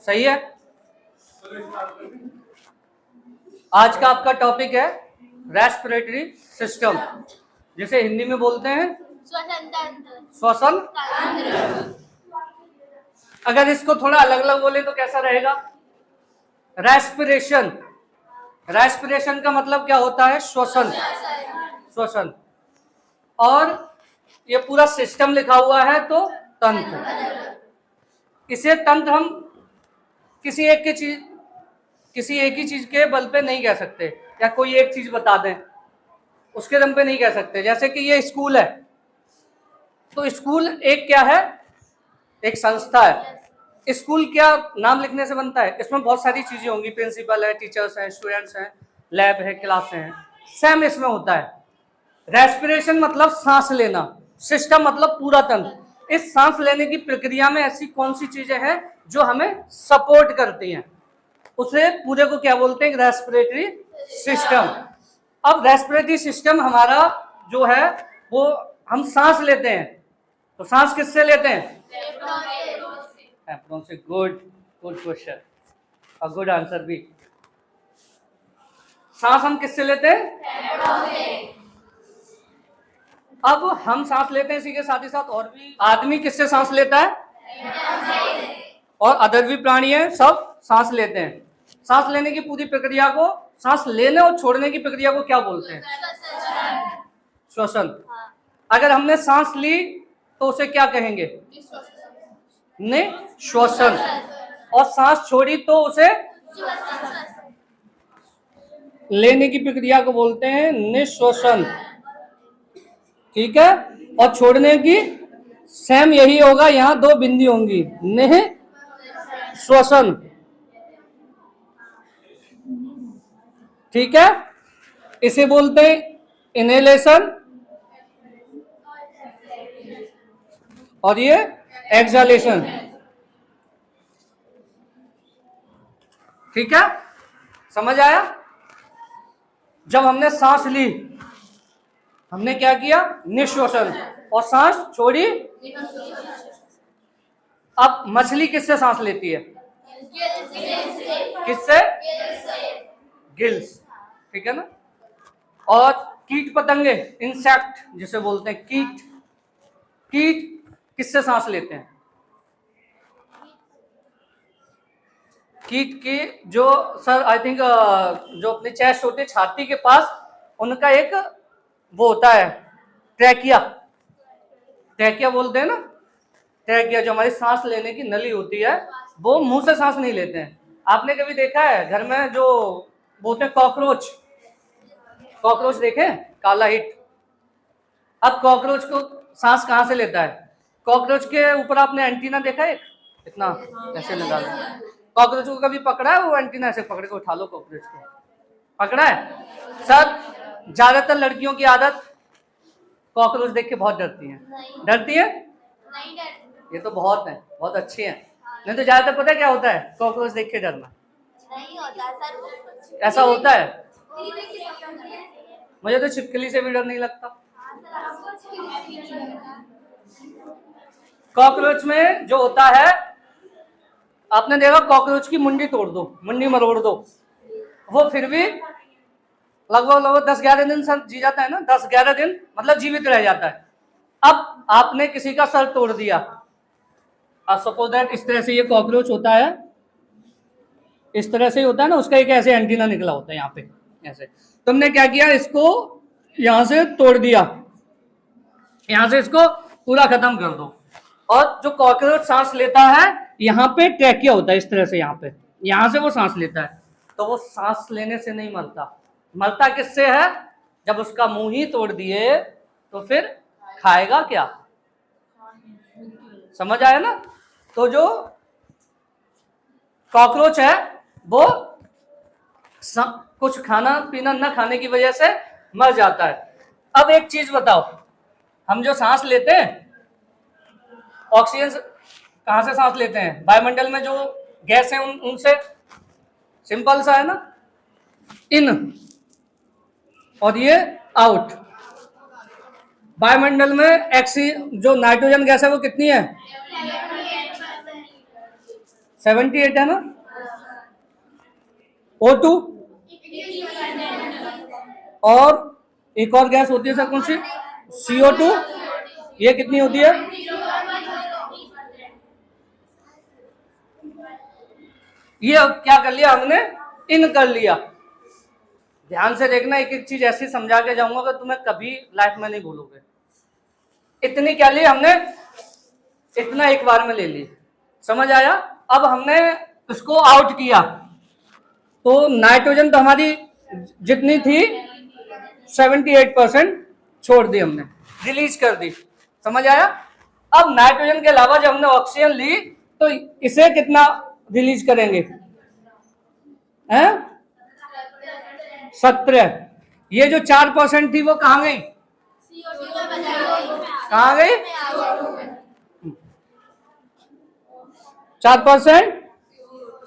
सही है। आज का आपका टॉपिक है रेस्पिरेटरी सिस्टम, जिसे हिंदी में बोलते हैं श्वसन। अगर इसको थोड़ा अलग अलग बोले तो कैसा रहेगा? रेस्पिरेशन। रेस्पिरेशन का मतलब क्या होता है? श्वसन। श्वसन। और ये पूरा सिस्टम लिखा हुआ है तो तंत्र। इसे तंत्र हम किसी एक ही चीज के बल पे नहीं कह सकते, या कोई एक चीज बता दें उसके दम पे नहीं कह सकते। जैसे कि ये स्कूल है, तो स्कूल एक क्या है? एक संस्था है। स्कूल क्या नाम लिखने से बनता है? इसमें बहुत सारी चीजें होंगी, प्रिंसिपल है, टीचर्स हैं, स्टूडेंट्स हैं, लैब है, क्लासें हैं, सेम इसमें होता है। रेस्पिरेशन मतलब सांस लेना, सिस्टम मतलब पूरा तंत्र। इस सांस लेने की प्रक्रिया में ऐसी कौन सी चीजें हैं जो हमें सपोर्ट करती हैं, उसे पूरे को क्या बोलते हैं? Respiratory system. अब रेस्पिरेटरी सिस्टम हमारा जो है वो हम सांस लेते हैं, तो सांस किससे लेते हैं? फेफड़ों से। गुड क्वेश्चन और गुड आंसर भी। सांस हम किससे लेते हैं? अब हम सांस लेते हैं, इसी के साथ ही साथ और भी आदमी किससे सांस लेता है? और अदर भी प्राणी है, सब सांस लेते हैं। सांस लेने की पूरी प्रक्रिया को, सांस लेने और छोड़ने की प्रक्रिया को क्या बोलते हैं? श्वसन। अगर हमने सांस ली तो उसे क्या कहेंगे? निश्वसन। और सांस छोड़ी तो उसे लेने की प्रक्रिया को बोलते हैं निश्वसन। ठीक है। और छोड़ने की सेम यही होगा, यहां दो बिंदी होंगी, निश्वसन। ठीक है। इसे बोलते हैं इनहेलेशन और ये एक्सहेलेशन। ठीक है, समझ आया? जब हमने सांस ली, हमने क्या किया? निश्वसन। और सांस छोड़ी। अब मछली किससे सांस लेती है? किससे? गिल्स। ठीक है ना। और कीट पतंगे, इंसेक्ट जिसे बोलते हैं, कीट किससे सांस लेते हैं? कीट के जो सर आई थिंक जो अपने चेस्ट होते हैं, छाती के पास, उनका एक वो होता है ट्रैकिया। ट्रैकिया बोलते हैं ना। ट्रैकिया जो हमारी सांस लेने की नली होती है, वो मुंह से सांस नहीं लेते हैं। आपने कभी देखा है घर में जो बोलते हैं कॉकरोच? कॉकरोच देखे? काला हिट। अब कॉकरोच को सांस कहां से लेता है? कॉकरोच के ऊपर आपने एंटीना देखा है? इतना ऐसे लगा लो। कॉकरोच को कभी पकड़ा है? वो एंटीना ऐसे पकड़ के उठा लो, कॉकरोच को पकड़ा है? सर ज्यादातर लड़कियों की आदत कॉकरोच देख के बहुत डरती हैं। डरती है? नहीं डरती। ये तो बहुत है, बहुत अच्छी है। नहीं तो ज्यादातर पता है क्या होता है? कॉकरोच देख के डरना नहीं होता सर। ऐसा होता है? मुझे तो छिपकली से भी डर नहीं लगता। कॉकरोच में जो होता है, आपने देखा कॉकरोच की मुंडी तोड़ दो, मुंडी मरोड़ दो, वो फिर भी लगभग 10-11 दिन सर जी जाता है ना। 10-11 दिन मतलब जीवित रह जाता है। अब आपने किसी का सर तोड़ दिया, सपोज दैट इस तरह से ये कॉकरोच होता है, इस तरह से ही होता है ना, उसका एक ऐसे एंटीना निकला होता है यहाँ पे ऐसे। तुमने क्या किया? इसको यहां से तोड़ दिया, यहां से इसको पूरा खत्म कर दो। और जो कॉकरोच सांस लेता है, यहाँ पे ट्रैकिया होता है इस तरह से, यहाँ पे, यहां से वो सांस लेता है। तो वो सांस लेने से नहीं मरता। मरता किससे है? जब उसका मुंह ही तोड़ दिए तो फिर खाएगा क्या? समझ आया ना। तो जो कॉकरोच है वो कुछ खाना पीना न खाने की वजह से मर जाता है। अब एक चीज बताओ, हम जो सांस लेते हैं, ऑक्सीजन कहां से सांस लेते हैं? वायुमंडल में जो गैस है उनसे। सिंपल सा है ना, इन और ये आउट। वायुमंडल में जो नाइट्रोजन गैस है वो कितनी है? 78 है ना। O2 और एक और गैस होती है सर कौन सी, CO2, ये कितनी होती है, ये अब क्या कर लिया हमने, इन कर लिया। ध्यान से देखना, एक एक चीज ऐसी समझा के जाऊंगा कि तुम्हें कभी लाइफ में नहीं भूलोगे। इतनी क्या ली हमने, इतना एक बार में ले ली, समझ आया। अब हमने इसको आउट किया तो नाइट्रोजन तो हमारी जितनी थी 78% छोड़ दी हमने, रिलीज कर दी, समझ आया। अब नाइट्रोजन के अलावा जब हमने ऑक्सीजन ली तो इसे कितना रिलीज करेंगे, हैं 17। ये जो 4% थी वो कहां गई, कहां गई, 4%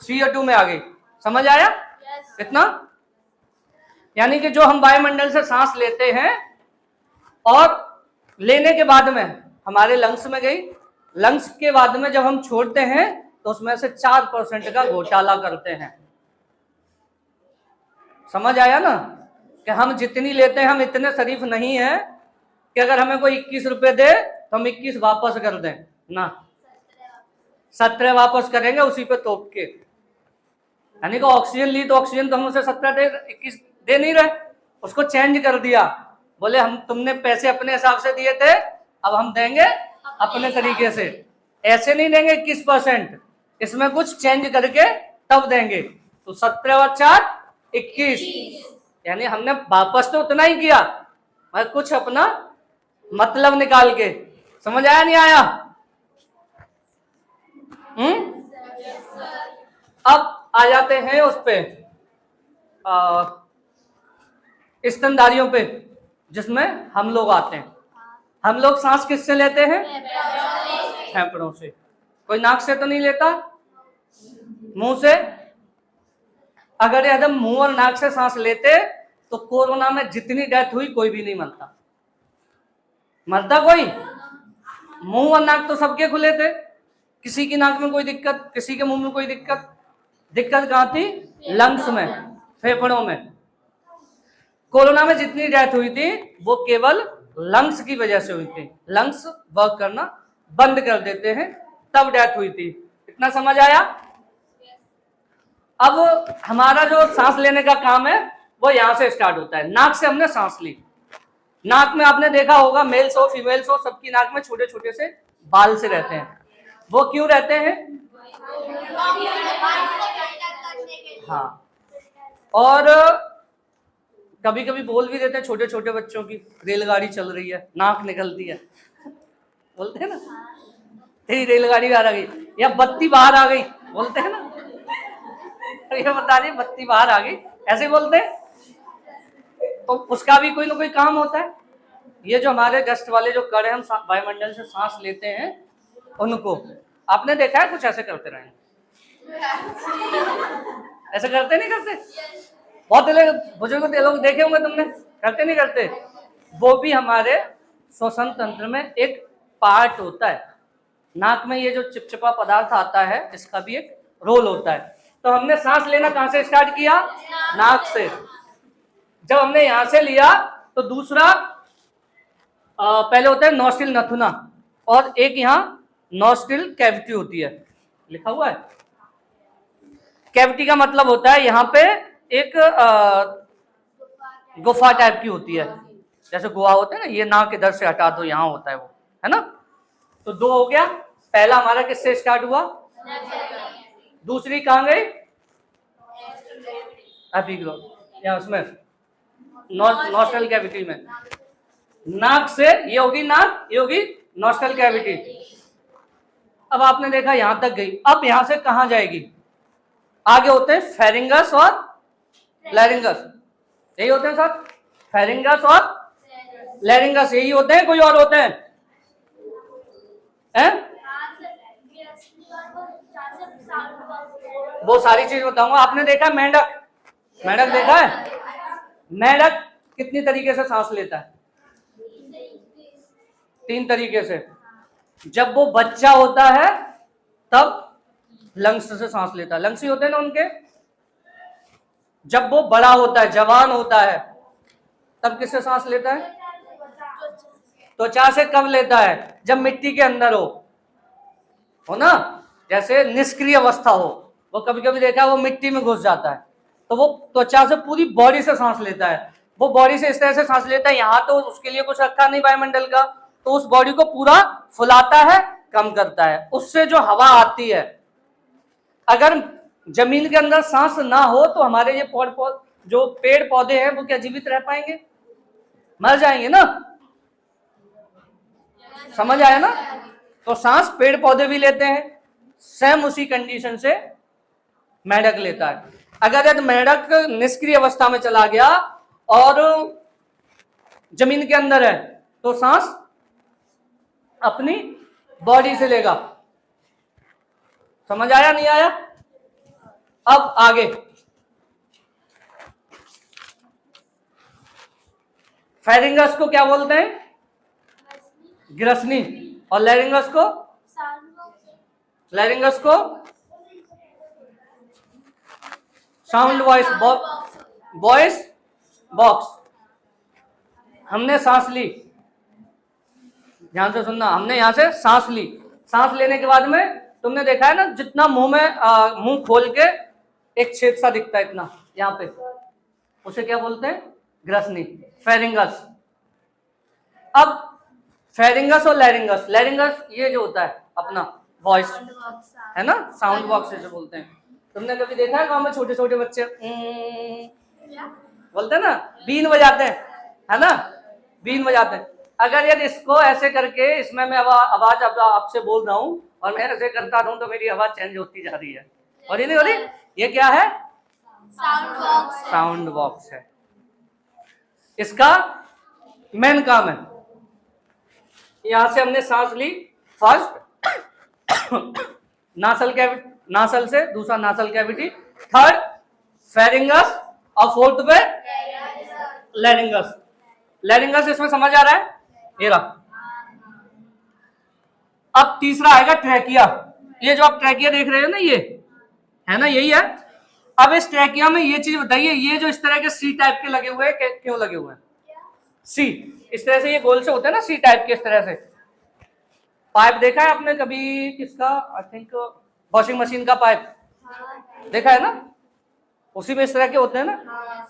CO2 में आ गई, समझ आया इतना। यानी कि जो हम वायुमंडल से सांस लेते हैं और लेने के बाद में हमारे लंग्स में गई, लंग्स के बाद में जब हम छोड़ते हैं तो उसमें से 4% का घोटाला करते हैं, समझ आया ना। कि हम जितनी लेते हैं, हम इतने शरीफ नहीं है कि अगर हमें कोई 21 रुपए दे तो हम 21 वापस कर दें ना, 17 वापस करेंगे उसी पे तोप के। यानी कि ऑक्सीजन ली तो ऑक्सीजन तो हम उसे 17 दे, 21 दे नहीं रहे, उसको चेंज कर दिया। बोले हम तुमने पैसे अपने हिसाब से दिए थे, अब हम देंगे अपने तरीके से, ऐसे नहीं देंगे 21%, इसमें कुछ चेंज करके तब देंगे। तो 17 और 4 21, यानी हमने वापस तो उतना ही किया मगर कुछ अपना मतलब निकाल के, समझ आया नहीं आया। अब आ जाते हैं उस पे स्तनधारियों पे, जिसमें हम लोग आते हैं। हम लोग सांस किससे लेते हैं, फेफड़ों से। कोई नाक से तो नहीं लेता, मुंह से। अगर एकदम मुंह और नाक से सांस लेते तो कोरोना में जितनी डेथ हुई कोई भी नहीं मरता, मरता कोई। मुंह और नाक तो सबके खुले थे, किसी की नाक में कोई दिक्कत, किसी के मुंह में कोई दिक्कत। दिक्कत कहां थी, लंग्स में, फेफड़ों में। कोरोना में जितनी डेथ हुई थी वो केवल लंग्स की वजह से हुई थी, लंग्स वर्क करना बंद कर देते हैं तब डेथ हुई थी, इतना समझ आया। अब हमारा जो सांस लेने का काम है वो यहां से स्टार्ट होता है। नाक से हमने सांस ली, नाक में आपने देखा होगा मेल्स हो फीमेल्स हो सबकी नाक में छोटे छोटे से बाल से रहते हैं। वो क्यों रहते हैं, हाँ, और कभी कभी बोल भी देते हैं छोटे छोटे बच्चों की, रेलगाड़ी चल रही है नाक निकलती है, बोलते हैं ना तेरी रेलगाड़ी बाहर आ गई, या बत्ती बाहर आ गई, बोलते हैं ना, ये बता रही बत्ती बाहर आ गई, ऐसे बोलते हैं। तो उसका भी कोई ना कोई काम होता है। ये जो हमारे डस्ट वाले जो कण हैं, हम वायुमंडल से सांस लेते हैं, उनको आपने देखा है कुछ ऐसे करते रहेंगे, ऐसे करते नहीं करते, बहुत बुजुर्ग लोग देखे होंगे तुमने, करते नहीं करते। वो भी हमारे श्वसन तंत्र में एक पार्ट होता है। नाक में ये जो चिपचिपा पदार्थ आता है इसका भी एक रोल होता है। तो हमने सांस लेना कहां से स्टार्ट किया, नाक से। जब हमने यहां से लिया तो दूसरा पहले होता है नॉस्ट्रिल नथुना, और एक यहाँ नॉस्ट्रिल कैविटी होती है, लिखा हुआ है। कैविटी का मतलब होता है यहाँ पे एक गुफा टाइप की होती है, जैसे गुहा होता है ना, ये नाक इधर से हटा दो यहाँ होता है वो, है ना। तो 2 हो गया, पहला हमारा किससे स्टार्ट हुआ, दूसरी कहां गई, एपिग्लोटिस या उसमें नॉस्ट्रल कैविटी में। नाक से ये होगी नाक, ये होगी नॉस्ट्रल कैविटी। अब आपने देखा यहां तक गई, अब यहां से कहां जाएगी, आगे होते हैं फेरिंगस और लैरिंगस, यही होते हैं सर, फेरिंगस और लैरिंगस यही होते हैं, कोई और होते हैं, हैं? वो सारी चीज बताऊंगा। आपने देखा मेंढक, मेंढक देखा है, मेंढक कितनी तरीके से सांस लेता है, 3 तरीके से। जब वो बच्चा होता है तब लंग्स से सांस लेता है। लंग्स ही होते हैं ना उनके। जब वो बड़ा होता है, जवान होता है, तब किससे सांस लेता है? त्वचा से कब लेता है? जब मिट्टी के अंदर हो ना, जैसे निष्क्रिय अवस्था हो, वो कभी कभी देखा वो मिट्टी में घुस जाता है, तो वो त्वचा से पूरी बॉडी से सांस लेता है। वो बॉडी से इस तरह से सांस लेता है, यहाँ तो उसके लिए कुछ रखा नहीं वायुमंडल का, तो उस बॉडी को पूरा फुलाता है, कम करता है, उससे जो हवा आती है। अगर जमीन के अंदर सांस ना हो तो हमारे ये जो पेड़ पौधे हैं वो क्या जीवित रह पाएंगे? मर जाएंगे ना। समझ आया ना? तो सांस पेड़ पौधे भी लेते हैं, सेम उसी कंडीशन से मेंढक लेता है। अगर यदि मेंढक निष्क्रिय अवस्था में चला गया और जमीन के अंदर है तो सांस अपनी बॉडी से लेगा। समझ आया नहीं आया? अब आगे फेरिंगस को क्या बोलते हैं? ग्रसनी। और लैरिंगस को? लैरिंगस को साउंड वॉइस बॉक्स। हमने सांस ली, ध्यान से सुनना, हमने यहां से सांस ली। सांस लेने के बाद में तुमने देखा है ना, जितना मुंह में मुंह खोल के एक छेद सा दिखता है इतना यहाँ पे, उसे क्या बोलते हैं? ग्रसनी, फेरिंगस। अब फेरिंगस और लैरिंगस, लैरिंगस ये जो होता है अपना वॉइस है ना, साउंड बॉक्स जैसे बोलते हैं। तुमने कभी देखा है गांव में छोटे छोटे बच्चे बोलते हैं ना, बीन बजाते हैं, है ना, बीन बजाते हैं। अगर यदि इसको ऐसे करके, इसमें मैं आवाज आपसे बोल रहा हूं और मैं ऐसे करता रहूं तो मेरी आवाज चेंज होती जा रही है, और ये नहीं हो रही, ये क्या है? साउंड बॉक्स है। इसका मेन काम है, यहां से हमने सांस ली, फर्स्ट नासल से, दूसरा नासल कैविटी, थर्ड फेरिंगस और फोर्थ पे लैरिंगस। लैरिंगस इसमें समझ आ रहा है? ये रहा। अब तीसरा आएगा ट्रैकिया। ये जो आप ट्रैकिया देख रहे हो ना, ये है ना, यही है। अब इस ट्रैकिया में ये चीज बताइए, ये जो इस तरह के सी टाइप के लगे हुए हैं, क्यों लगे हुए हैं? सी इस तरह से, ये गोल से होते हैं ना सी टाइप के, इस तरह से। पाइप देखा है आपने कभी किसका? आई थिंक वॉशिंग मशीन का पाइप देखा है ना, उसी में इस तरह के होते हैं ना,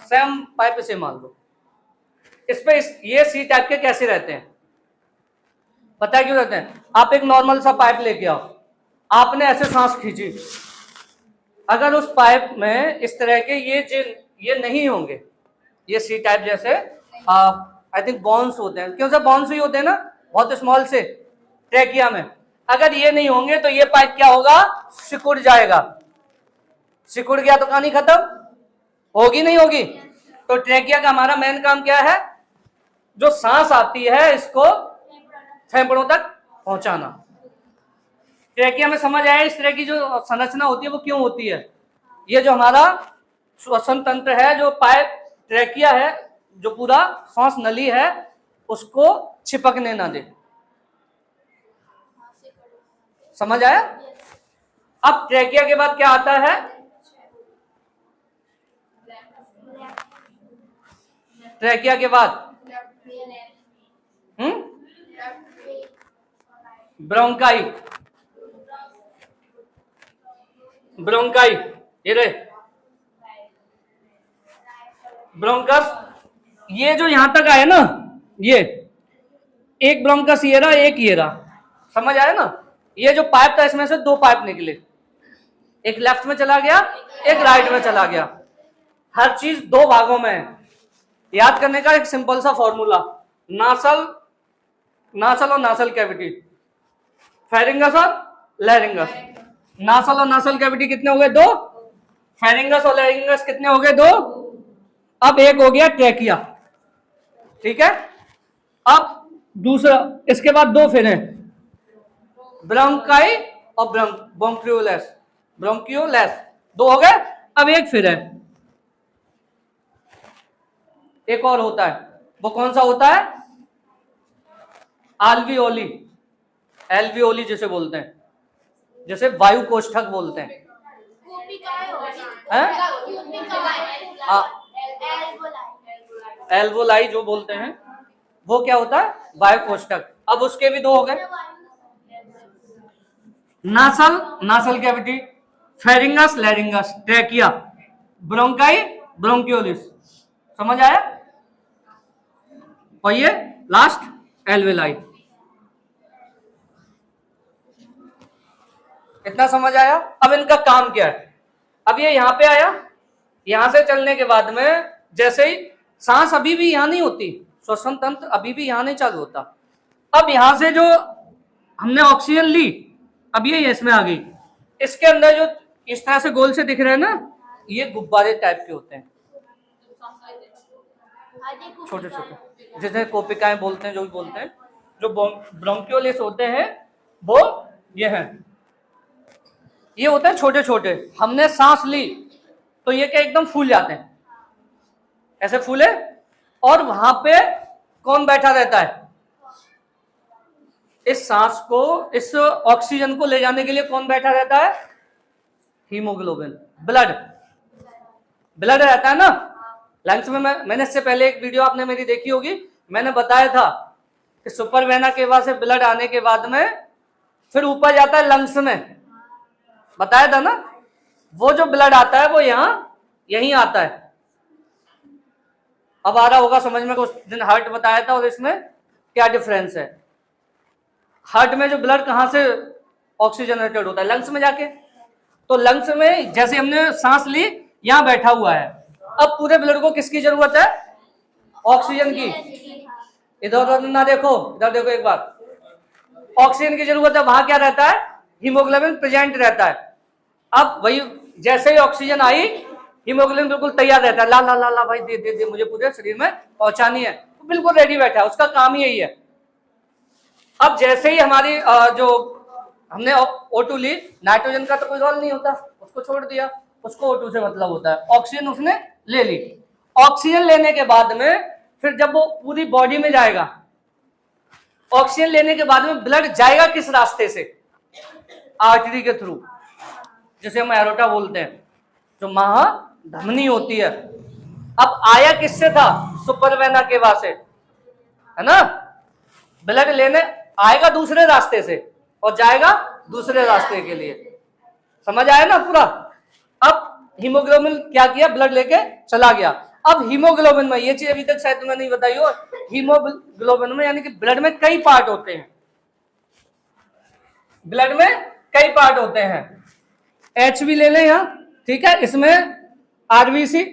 सेम पाइप इसे मान लो। इस पे ये सी टाइप के कैसे रहते हैं? पता है क्यों रहते हैं? आप एक नॉर्मल सा पाइप लेके आओ, आपने ऐसे सांस खींची, अगर उस पाइप में इस तरह के ये नहीं होंगे, ये सी टाइप जैसे आई थिंक बॉन्स होते हैं, क्यों सर? बॉन्स ही होते हैं ना, बहुत स्मॉल से ट्रैकिया में। अगर ये नहीं होंगे तो ये पाइप क्या होगा? सिकुड़ जाएगा। सिकुड़ गया तो कहानी खत्म होगी, नहीं होगी? तो ट्रैकिया का हमारा मेन काम क्या है? जो सांस आती है इसको फेफड़ों तक पहुंचाना। ट्रैकिया में समझ आया इस तरह की जो संरचना होती है वो क्यों होती है? ये जो हमारा श्वसन तंत्र है, जो पाइप ट्रैकिया है, जो पूरा सांस नली है, उसको चिपकने ना दे। समझ आया? अब ट्रैकिया के बाद क्या आता है? ट्रैकिया के बाद ब्रोंकाई। ब्रोंकाई ये रहे, ब्रोंकस। ये जो यहां तक आया ना, ये एक ब्रोंकस ये रहा, एक ये रहा। समझ आया ना? ये जो पाइप था इसमें से दो पाइप निकले, एक लेफ्ट में चला गया, एक राइट में चला गया। हर चीज दो भागों में है। याद करने का एक सिंपल सा फॉर्मूला, नासल और नासल कैविटी, फेरिंगस और लैरिंगस। नासल और नासल कैविटी कितने हो गए? दो। फेरिंगस और लैरिंगस कितने हो गए? दो। अब एक हो गया ट्रैकिया, ठीक है। अब दूसरा, इसके बाद दो फिर हैं, ब्रोंकाई और ब्रोंकियोलेस। ब्रोंकियोलेस दो हो गए। अब एक फिर है, एक और होता है, वो कौन सा होता है? आल्वियोली, एल्वियोली जिसे बोलते हैं। जैसे वायु कोष्ठक बोलते हैं। एल्वोलाई जो बोलते हैं वो क्या होता है, वायु कोष्ठक। अब उसके भी दो हो गए, nasal, nasal cavity, pharynx, larynx, trachea, bronchi, bronchioles. समझ आया? और ये लास्ट एल्वेलाई। इतना समझ आया? अब इनका काम क्या है? अब ये यहां पे आया, यहां से चलने के बाद में जैसे ही सांस अभी भी यहां नहीं होती, श्वसन तंत्र अभी भी यहां नहीं चालू होता। अब यहां से जो हमने ऑक्सीजन ली, अब ये इसमें आ गई, इसके अंदर जो इस तरह से गोल से दिख रहे हैं ना, ये गुब्बारे टाइप के होते हैं, छोटे छोटे, जिसे कोपिकाएं बोलते हैं, जो भी बोलते हैं। जो ब्रोंकियोलिस होते हैं वो ये हैं, ये होते हैं छोटे छोटे। हमने सांस ली तो ये क्या एकदम फूल जाते हैं, ऐसे फूले, और वहां पे कौन बैठा रहता है? इस सांस को, इस ऑक्सीजन को ले जाने के लिए कौन बैठा रहता है? हीमोग्लोबिन, ब्लड, ब्लड रहता है ना लंग्स में। मैंने इससे पहले एक वीडियो आपने मेरी देखी होगी, मैंने बताया था कि सुपर वेना केवा से ब्लड आने के बाद में फिर ऊपर जाता है लंग्स में, बताया था ना। वो जो ब्लड आता है वो यहीं आता है। अब आ रहा होगा समझ में, उस दिन हार्ट बताया था और इसमें क्या डिफरेंस है। हार्ट में जो ब्लड कहां से ऑक्सीजनेटेड होता है? लंग्स में जाके। तो लंग्स में जैसे हमने सांस ली, यहां बैठा हुआ है, अब पूरे ब्लड को किसकी जरूरत है? ऑक्सीजन की। इधर उधर ना देखो, इधर देखो एक बार, ऑक्सीजन की जरूरत है। वहां क्या रहता है? हीमोग्लोबिन प्रेजेंट रहता है। अब वही जैसे ही ऑक्सीजन आई, हीमोग्लोबिन बिल्कुल तैयार रहता है, ला ला ला ला भाई दे दे दे, मुझे पूरे शरीर में पहुंचानी है, तो बिल्कुल रेडी बैठा है, उसका काम ही यही है। अब जैसे ही हमारी जो हमने O2 ली, नाइट्रोजन का तो कोई रोल नहीं होता, उसको छोड़ दिया, उसको O2 से मतलब होता है। ऑक्सीजन उसने ले ली, ऑक्सीजन लेने के बाद में फिर जब वो पूरी बॉडी में जाएगा, ऑक्सीजन लेने के बाद में ब्लड जाएगा किस रास्ते से? आर्टरी के थ्रू, जिसे हम एरोटा बोलते हैं, जो महाधमनी होती है। अब आया किससे था? सुपर वेना केवा से, है ना। ब्लड लेने आएगा दूसरे रास्ते से और जाएगा दूसरे रास्ते के लिए। समझ आया ना पूरा? अब हीमोग्लोबिन क्या किया? ब्लड लेके चला गया। अब हीमोग्लोबिन में, ये चीज अभी तक शायद तुमने नहीं बताई हो, हीमोग्लोबिन में यानी कि ब्लड में कई पार्ट होते हैं, ब्लड में कई पार्ट होते हैं। एच भी ले लें यहां, ठीक है। इसमें आरबीसी,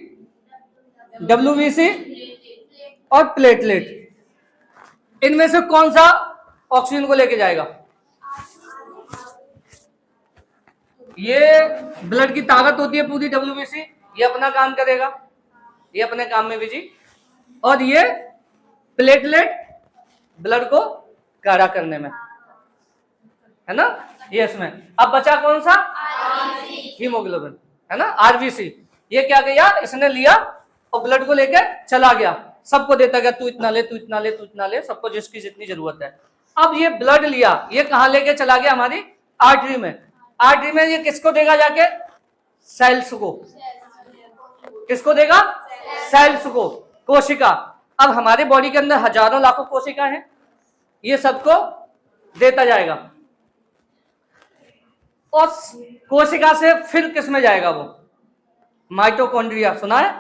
डब्ल्यूबीसी और प्लेटलेट, इनमें से कौन सा ऑक्सीजन को लेके जाएगा? ये ब्लड की ताकत होती है पूरी डब्ल्यूबीसी, ये अपना काम करेगा, ये अपने काम में बिजी, और ये प्लेटलेट ब्लड को गाढ़ा करने में, है ना, ये इसमें। अब बचा कौन सा? हीमोग्लोबिन, है ना, आरबीसी। ये क्या किया? इसने लिया और ब्लड को लेकर चला गया, सबको देता गया, तू इतना ले, तू इतना ले, तू इतना ले, सबको जिसकी जितनी जरूरत है। अब ये ब्लड लिया, ये कहां लेके चला गया? हमारी आर्टरी में। आर्टरी में ये किसको देगा जाके? सेल्स को। किसको देगा? सेल्स को, कोशिका। अब हमारे बॉडी के अंदर हजारों लाखों कोशिका हैं, ये सबको देता जाएगा। और कोशिका से फिर किस में जाएगा वो? माइटोकॉन्ड्रिया, सुना है?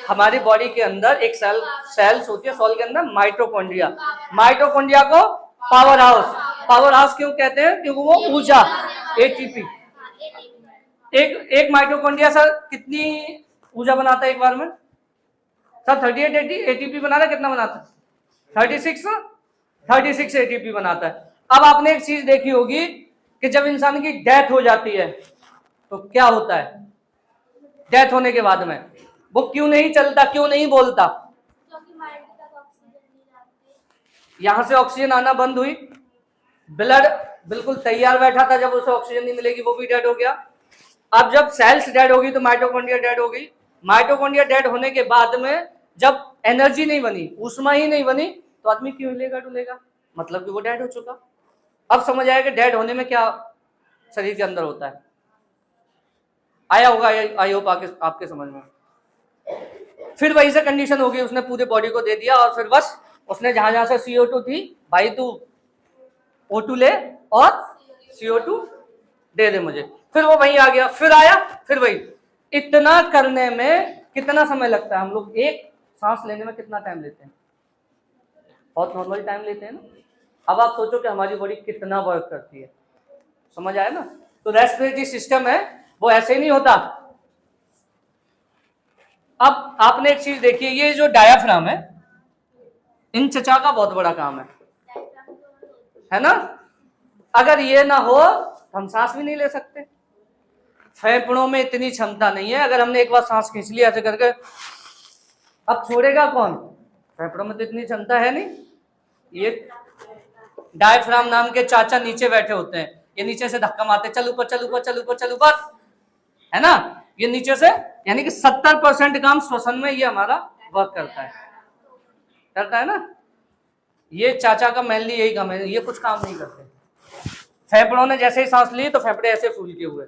हमारी बॉडी के अंदर एक सेल्स होती है, सेल के अंदर माइटोकॉन्ड्रिया। माइटोकॉन्ड्रिया को पावर हाउस, पावर हाउस क्यों कहते हैं? क्योंकि वो ऊर्जा, एटीपी, एक माइटोकॉन्ड्रिया सर कितनी ऊर्जा बनाता है एक बार में? सर 38 एटीपी बनाता है, कितना बनाता है? 36 एटीपी बनाता है। अब आपने एक चीज देखी होगी कि जब इंसान की डेथ हो जाती है तो क्या होता है? डेथ होने के बाद में वो क्यों नहीं चलता, क्यों नहीं बोलता? यहां से ऑक्सीजन आना बंद हुई, ब्लड बिल्कुल तैयार बैठा था, जब उसे ऑक्सीजन नहीं मिलेगी वो भी डेड हो गया। अब जब सेल्स डेड होगी तो माइटोकॉन्ड्रिया डेड हो गई। माइटोकॉन्ड्रिया डेड होने के बाद में जब एनर्जी नहीं बनी, ऊष्मा ही नहीं बनी, तो आदमी क्यों हिलेगा डुलेगा? मतलब कि वो डेड हो चुका। अब समझ आया कि डेड होने में क्या शरीर के अंदर होता है। आया होगा, आई होप आपके समझ में। फिर वही से कंडीशन होगी, उसने पूरे बॉडी को दे दिया और फिर बस उसने जहां जहां से CO2 थी, भाई तू O2 ले और CO2 दे दे मुझे, फिर वो वहीं आ गया, फिर आया, फिर वही। इतना करने में कितना समय लगता है? हम लोग एक सांस लेने में कितना टाइम लेते हैं? बहुत नॉर्मल टाइम लेते हैं ना। अब आप सोचो कि हमारी बॉडी कितना वर्क करती है, समझ आया ना। तो रेस्पिरेटरी सिस्टम है वो ऐसे ही नहीं होता। अब आपने एक चीज देखी, ये जो डायाफ्राम है, इन चचा का बहुत बड़ा काम है ना। अगर ये ना हो तो हम सांस भी नहीं ले सकते। फेफड़ों में इतनी क्षमता नहीं है, अगर हमने एक बार सांस खींच लिया ऐसे करके, अब छोड़ेगा कौन? फेफड़ों में तो इतनी क्षमता है नहीं। ये डायफ्राम नाम के चाचा नीचे बैठे होते हैं, ये नीचे से धक्का मारते, चल ऊपर चल ऊपर चल ऊपर चल ऊपर, है ना। ये नीचे से, यानी कि 70% काम श्वसन में ये हमारा वर्क करता है ना। ये चाचा का मेनली यही काम है, ये कुछ काम नहीं करते। फेफड़ों ने जैसे ही सांस ली तो फेफड़े ऐसे फूल के हुए।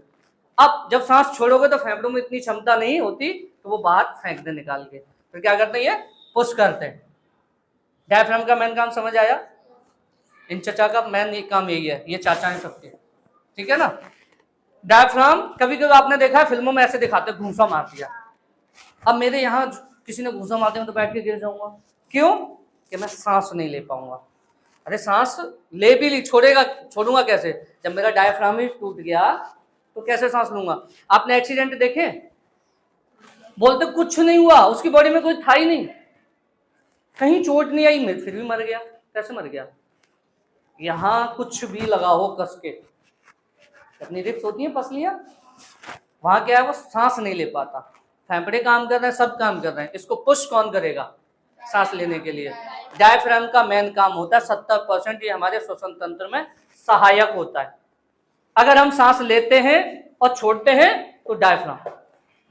अब जब सांस छोड़ोगे तो फेफड़ों में इतनी क्षमता नहीं होती, तो वो बाहर फेंक दे निकाल के, फिर क्या करते हैं? ये पुश करते हैं। डायफ्राम का मेन काम समझ आया? इन चचा का मेन काम यही है, ये चाचा है सबके, ठीक है ना। डायफ्राम कभी कभी आपने देखा है फिल्मों में ऐसे दिखाते, घूंसा मार दिया। अब मेरे यहाँ किसी ने घूंसा मारते हैं तो बैठ के गिर जाऊंगा, क्यों? कि मैं सांस नहीं ले पाऊंगा। अरे सांस ले भी ली, छोड़ूंगा कैसे? जब मेरा डायफ्राम ही टूट गया तो कैसे सांस लूंगा? आपने एक्सीडेंट देखे, बोलते कुछ नहीं हुआ, उसकी बॉडी में कुछ था ही नहीं, कहीं चोट नहीं आई, फिर भी मर गया। कैसे मर गया? यहां कुछ भी लगा हो कस के, अपनी रिप्स होती है पसलियां, वहां क्या है, वो सांस नहीं ले पाता। फेफड़े काम कर रहे हैं, सब काम कर रहे हैं, इसको पुश कौन करेगा? सांस लेने के लिए डायफ्राम का मेन काम होता है। 70% ये हमारे श्वसन तंत्र में सहायक होता है। अगर हम सांस लेते हैं और छोड़ते हैं तो डायफ्राम,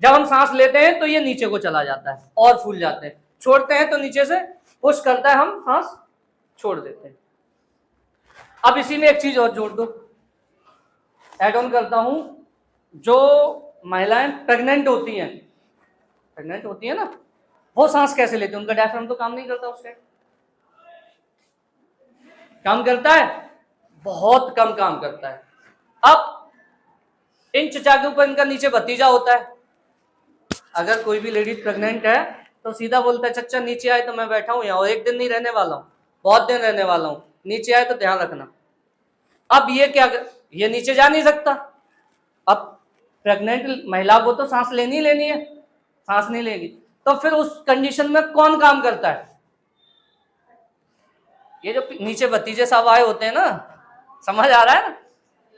जब हम सांस लेते हैं तो ये नीचे को चला जाता है और फूल जाते हैं, छोड़ते हैं तो नीचे से पुश करता है, हम सांस छोड़ देते हैं। अब इसी में एक चीज और जोड़ दो, एड ऑन करता हूं। जो महिलाएं प्रेग्नेंट होती हैं ना, वो सांस कैसे लेते हैं? उनका डायफ्राम तो काम नहीं करता, उससे काम करता है, बहुत कम काम करता है। अब इन चचा के ऊपर इनका नीचे भतीजा होता है। अगर कोई भी लेडीज प्रेग्नेंट है तो सीधा बोलता है, चचा नीचे आए तो मैं बैठा हूं यहाँ, और एक दिन नहीं रहने वाला हूं, बहुत दिन रहने वाला हूं, नीचे आए तो ध्यान रखना। अब ये क्या, ये नीचे जा नहीं सकता। अब प्रेग्नेंट महिला को तो सांस लेनी है, सांस नहीं लेगी तो फिर उस कंडीशन में कौन काम करता है? ये जो नीचे भतीजे साहब आए होते हैं ना, समझ आ रहा है ना,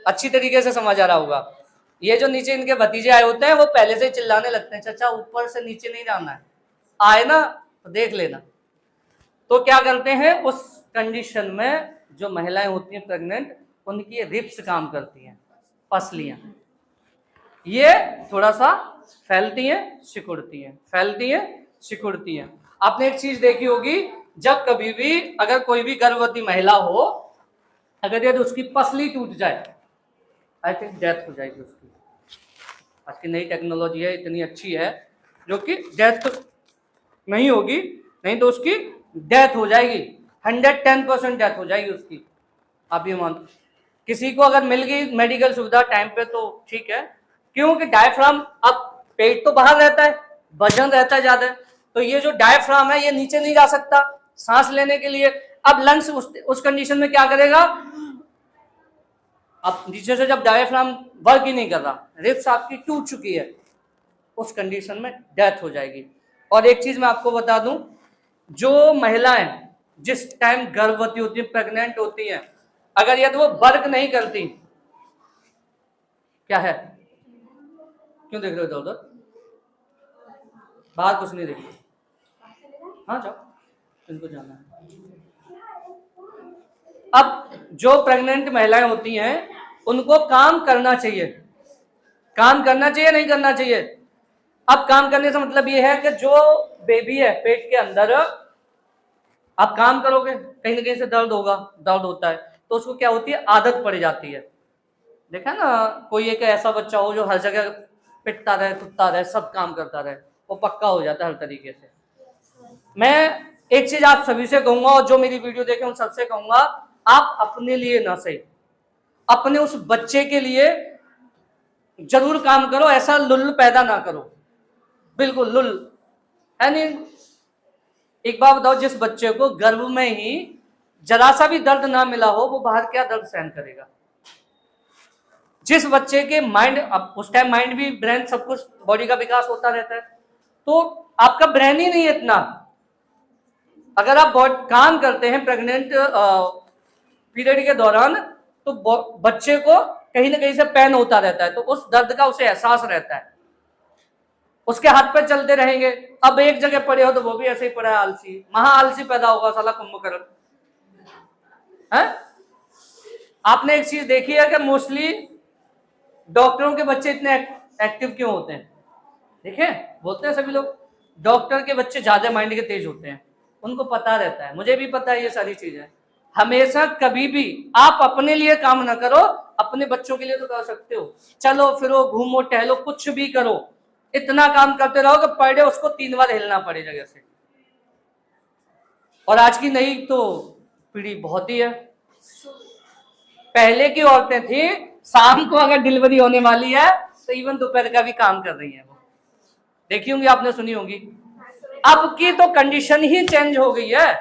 अच्छी तरीके से समझ आ रहा होगा। ये जो नीचे इनके भतीजे आए होते हैं वो पहले से ही चिल्लाने लगते हैं, चाचा ऊपर से नीचे नहीं जाना है, आए ना तो देख लेना। तो क्या करते हैं उस कंडीशन में, जो महिलाएं होती हैं प्रेग्नेंट, उनकी रिप्स काम करती हैं, पसलियां, ये थोड़ा सा फैलती हैं सिकुड़ती हैं, फैलती हैं सिकुड़ती हैं। आपने एक चीज देखी होगी, जब कभी भी अगर कोई भी गर्भवती महिला हो, अगर यदि उसकी पसली टूट जाए, आई थिंक डेथ हो जाएगी उसकी। आज की नई टेक्नोलॉजी है, इतनी अच्छी है, जो कि डेथ नहीं होगी, नहीं तो उसकी डेथ हो जाएगी, 110% डेथ हो जाएगी उसकी। आप ये मान, किसी को अगर मिल गई मेडिकल सुविधा टाइम पे तो ठीक है, क्योंकि डायफ्राम, अब पेट तो बाहर रहता है, वजन रहता है ज्यादा, तो ये जो डायफ्राम है ये नीचे नहीं जा सकता सांस लेने के लिए। अब लंग्स उस कंडीशन में क्या करेगा? अब नीचे से जब डायफ्राम वर्क ही नहीं कर रहा, रिप्स आपकी टूट चुकी है, उस कंडीशन में डेथ हो जाएगी। और एक चीज मैं आपको बता दूं, जो महिलाएं जिस टाइम गर्भवती होती है, प्रेग्नेंट होती हैं, अगर यदि वो वर्क नहीं करती, क्या है, क्यों देख रहे हो उधर? बाहर कुछ नहीं देखिए, हाँ जाओ, इनको जाना है। अब जो प्रेग्नेंट महिलाएं होती हैं उनको काम करना चाहिए, काम करना चाहिए नहीं करना चाहिए? अब काम करने से मतलब ये है कि जो बेबी है पेट के अंदर, आप काम करोगे, कहीं ना कहीं से दर्द होगा, दर्द होता है, तो उसको क्या होती है, आदत पड़ जाती है, देखा ना, कोई एक ऐसा बच्चा हो जो हर जगह पिटता रहे, कुत्ता रहे, सब काम करता रहे, वो पक्का हो जाता है हर तरीके से। मैं एक चीज आप सभी से कहूंगा, और जो मेरी वीडियो देखे उन सबसे कहूंगा, आप अपने लिए ना सही, अपने उस बच्चे के लिए जरूर काम करो। ऐसा लुल पैदा ना करो, बिल्कुल लुल है नहीं। एक बात बताओ, जिस बच्चे को गर्भ में ही जरा सा भी दर्द ना मिला हो, वो बाहर क्या दर्द सहन करेगा। जिस बच्चे के माइंड, अब उस टाइम माइंड भी, ब्रेन, सब कुछ, बॉडी का विकास होता रहता है, तो आपका ब्रेन ही नहीं है इतना। अगर आप बहुत काम करते हैं प्रेग्नेंट पीरियड के दौरान, तो बच्चे को कहीं ना कहीं से पेन होता रहता है, तो उस दर्द का उसे एहसास रहता है। उसके हाथ पे चलते रहेंगे। अब एक जगह पड़े हो तो वो भी ऐसे ही पड़ा है, आलसी, महा आलसी पैदा होगा साला कुंभकर्ण है। आपने एक चीज देखी है कि मोस्टली डॉक्टरों के बच्चे इतने एक्टिव क्यों होते हैं? देखे, बोलते हैं सभी लोग डॉक्टर के बच्चे ज्यादा माइंड के तेज होते हैं, उनको पता रहता है, मुझे भी पता है ये सारी चीजें। हमेशा कभी भी आप अपने लिए काम ना करो, अपने बच्चों के लिए तो कर सकते हो। चलो फिरो, घूमो, टहलो, कुछ भी करो, इतना काम करते रहो कि पर डे उसको 3 बार हिलना पड़े जगह से। और आज की नई तो पीढ़ी बहुत ही है। पहले की औरतें थी, शाम को अगर डिलीवरी होने वाली है तो इवन दोपहर का भी काम कर रही है। वो देखी होंगी, आपने सुनी होगी। अब की तो कंडीशन ही चेंज हो गई है।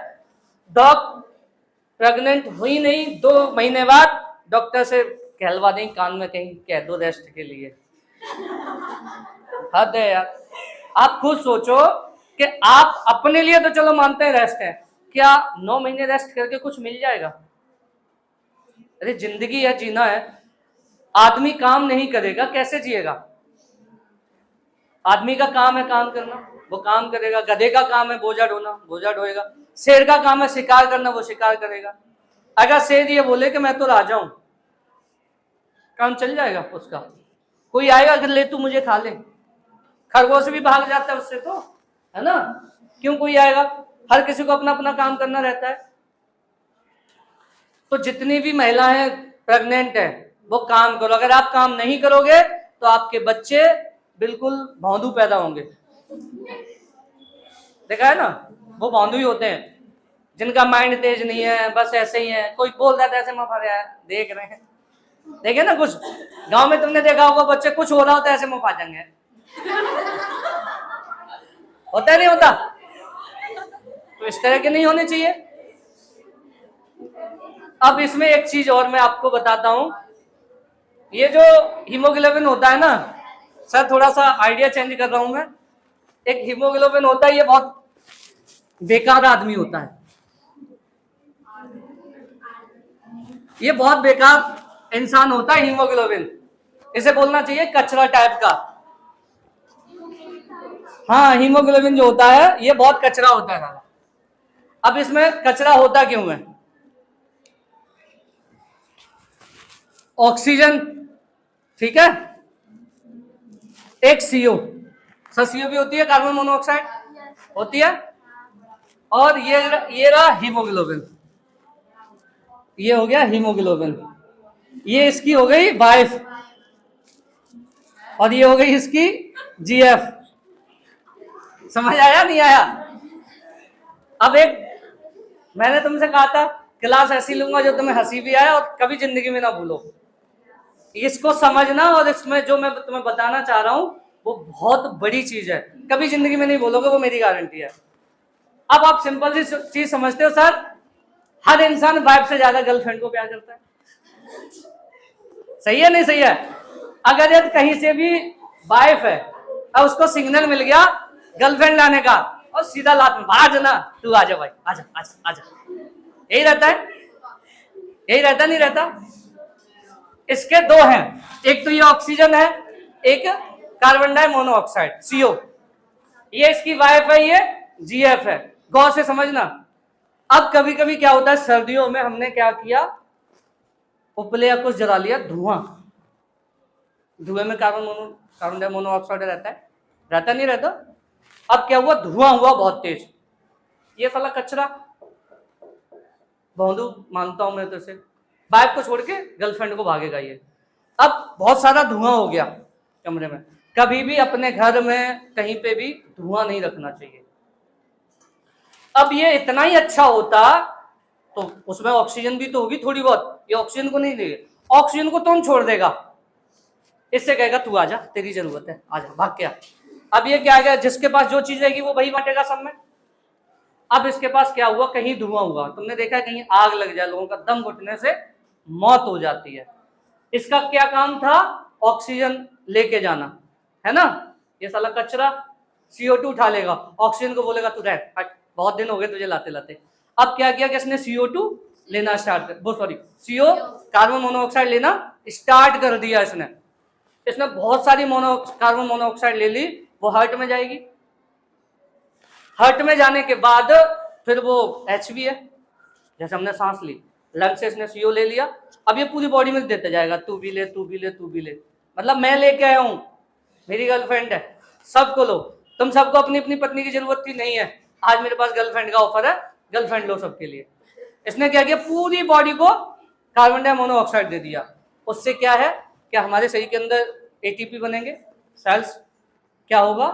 डॉक्टर प्रेग्नेंट हुई नहीं, 2 महीने बाद डॉक्टर से कहलवा दें कान में, कहीं कह दो रेस्ट के लिए। हद है यार। आप खुद सोचो कि आप अपने लिए तो चलो मानते हैं रेस्ट है, क्या 9 महीने रेस्ट करके कुछ मिल जाएगा? अरे जिंदगी है, जीना है। आदमी काम नहीं करेगा कैसे जिएगा? आदमी का काम है काम करना, वो काम करेगा। गधे का काम है बोझा ढोना, बोझा ढोएगा। शेर का काम है शिकार करना, वो शिकार करेगा। अगर शेर ये बोले कि मैं तो राजा हूं, काम चल जाएगा उसका। कोई आएगा अगर ले तू मुझे खा ले, खरगोश भी भाग जाता है उससे, तो है ना। क्यों कोई आएगा? हर किसी को अपना अपना काम करना रहता है। तो जितनी भी महिलाएं प्रेग्नेंट है, वो काम करो। अगर आप काम नहीं करोगे तो आपके बच्चे बिल्कुल भौंदू पैदा होंगे। देखा है ना, वो भौंदू ही होते हैं जिनका माइंड तेज नहीं है, बस ऐसे ही है। कोई बोल रहा था ऐसे मुंह फाड़ है, देख रहे हैं, देखे ना, कुछ गांव में तुमने देखा होगा, बच्चे कुछ हो रहा होता है ऐसे मुंह फाड़ जाएंगे। होता नहीं होता? तो इस तरह के नहीं होने चाहिए। अब इसमें एक चीज और मैं आपको बताता हूं, ये जो हीमोग्लोबिन होता है ना, सर थोड़ा सा आइडिया चेंज कर रहा हूं मैं। एक हीमोग्लोबिन होता है, ये बहुत बेकार आदमी होता है, ये बहुत बेकार इंसान होता है हीमोग्लोबिन। इसे बोलना चाहिए कचरा टाइप का। हाँ, हीमोग्लोबिन जो होता है ये बहुत कचरा होता है। अब इसमें कचरा होता क्यों है? ऑक्सीजन, ठीक है, एक सीओ, सीओ भी होती है, कार्बन मोनोऑक्साइड होती है, और ये रहा हीमोग्लोबिन। ये हो गया हीमोग्लोबिन, ये इसकी हो गई वाइफ, और ये हो गई इसकी जीएफ। समझ आया नहीं आया? अब एक मैंने तुमसे कहा था क्लास ऐसी लूंगा जो तुम्हें हंसी भी आए और कभी जिंदगी में ना भूलो। इसको समझना, और इसमें जो मैं तुम्हें बताना चाह रहा हूं वो बहुत बड़ी चीज है, कभी जिंदगी में नहीं भूलोगे, वो मेरी गारंटी है। अब आप सिंपल सी चीज समझते हो सर, हर इंसान वाइफ से ज्यादा गर्लफ्रेंड को प्यार करता है। सही है नहीं सही है? अगर यदि कहीं से भी वाइफ है और उसको सिग्नल मिल गया गर्लफ्रेंड लाने का, और सीधा लात में बाहर जाना, तू आजा भाई, आजा आजा आजा, यही रहता है, यही रहता नहीं रहता? इसके 2 हैं, एक तो ये ऑक्सीजन है, एक कार्बन डाई मोनोऑक्साइड सीओ। ये इसकी वाइफ है, ये जीएफ है। गौर से समझना। अब कभी कभी क्या होता है, सर्दियों में हमने क्या किया, उपले या कुछ जला लिया, धुआं, धुएं में कार्बन डाई मोनोऑक्साइड रहता है, रहता नहीं रहता? अब क्या हुआ, धुआं हुआ बहुत तेज, ये साला कचरा, भौंदू मानता हूं मैं तो इसे, वाइफ को छोड़ के गर्लफ्रेंड को भागेगा ये। अब बहुत सारा धुआं हो गया कमरे में, कभी भी अपने घर में कहीं पे भी धुआं नहीं रखना चाहिए। अब ये इतना ही अच्छा होता तो उसमें ऑक्सीजन भी तो होगी थोड़ी बहुत, ये ऑक्सीजन को नहीं देगा, ऑक्सीजन को कौन छोड़ देगा, इससे कहेगा तू आजा, तेरी जरूरत है, आजा, भाग के आ। अब ये क्या गया, जिसके पास जो चीज रहेगी वो वही बांटेगा सब में। अब इसके पास क्या हुआ, कहीं धुआं हुआ, तुमने देखा है कहीं आग लग जाए, लोगों का दम घुटने से मौत हो जाती है। इसका क्या काम था, ऑक्सीजन लेके जाना, है ना। ये साला कचरा CO2 उठा लेगा, ऑक्सीजन को बोलेगा तू रह, हट, बहुत दिन हो गए तुझे लाते लाते। अब क्या किया कि इसने CO2 लेना स्टार्ट कर, वो सॉरी CO कार्बन मोनोऑक्साइड लेना स्टार्ट कर दिया इसने बहुत सारी कार्बन मोनोऑक्साइड ले ली, वो हार्ट में जाएगी, हार्ट में जाने के बाद फिर वो H भी है, जैसे हमने सांस ली, लंग से इसने CO ले लिया, अब ये पूरी बॉडी में देते जाएगा, तू भी ले, तू भी ले, तू भी ले, मतलब मैं लेके आया हूं, मेरी गर्लफ्रेंड है, सबको लो, तुम सबको अपनी अपनी पत्नी की जरूरत थी, नहीं है, आज मेरे पास गर्लफ्रेंड का ऑफर है, गर्लफ्रेंड लो सबके लिए। इसने क्या किया, पूरी बॉडी को कार्बन डाइमोनोऑक्साइड दे दिया। उससे क्या है, क्या हमारे शरीर के अंदर ATP बनेंगे, सेल्स, क्या होगा,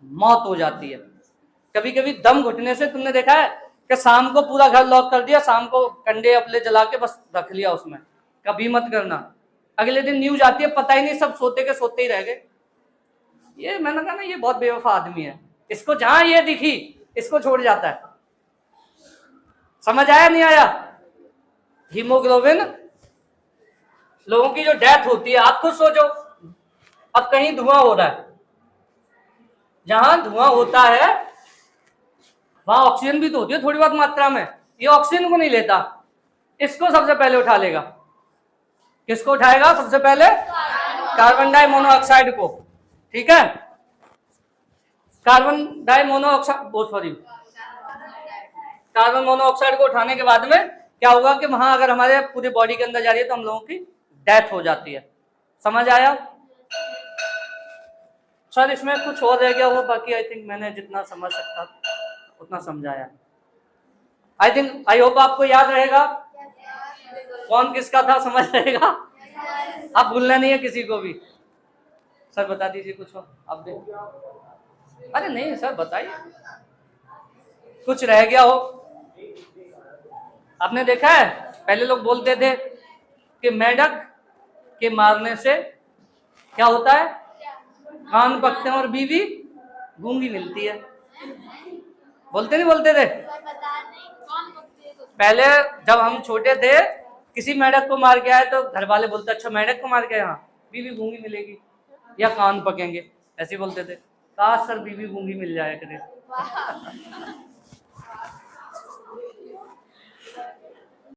मौत हो जाती है। कभी कभी दम घुटने से तुमने देखा है कि शाम को पूरा घर लॉक कर दिया, शाम को कंडे अपने जला के बस रख लिया उसमें, कभी मत करना, अगले दिन न्यूज आती है, पता ही नहीं, सब सोते के सोते ही रह गए। ये मैंने कहा ना, ये बहुत बेवफा आदमी है, इसको जहां ये दिखी इसको छोड़ जाता है। समझ आया नहीं आया, हीमोग्लोबिन, लोगों की जो डेथ होती है, आप खुद सोचो, अब कहीं धुआं हो रहा है, जहां धुआं होता है वहां ऑक्सीजन भी तो होती है थोड़ी बहुत मात्रा में, ये ऑक्सीजन को नहीं लेता, इसको सबसे पहले उठा लेगा, किसको उठाएगा सबसे पहले, कार्बन डाइमोनोऑक्साइड को, ठीक है, कार्बन डाइमोनोऑक्साइड, सॉरी कार्बन मोनोऑक्साइड को उठाने के बाद में क्या होगा कि वहां अगर हमारे पूरी बॉडी के अंदर जा रही है तो हम लोगों की डेथ हो जाती है। समझ आया सर, इसमें कुछ और रह गया हो, बाकी आई थिंक मैंने जितना समझ सकता उतना समझाया। आई होप आपको याद रहेगा कौन किसका था, समझ रहेगा, आप भूलना नहीं है किसी को भी। सर बता दीजिए कुछ आप भी। अरे नहीं सर बताइए, कुछ रह गया हो। आपने देखा है पहले लोग बोलते थे कि मेंढक के मारने से क्या होता है, कान पकते हैं और बीवी गूंगी मिलती है, बोलते नहीं बोलते थे पहले, जब हम छोटे थे किसी मेंढक को मार के आए तो घर वाले बोलते अच्छा मेंढक को मार के, हाँ बीवी गूंगी मिलेगी या कान पकेंगे, ऐसे बोलते थे, काश सर बीवी गूंगी मिल जाए करे।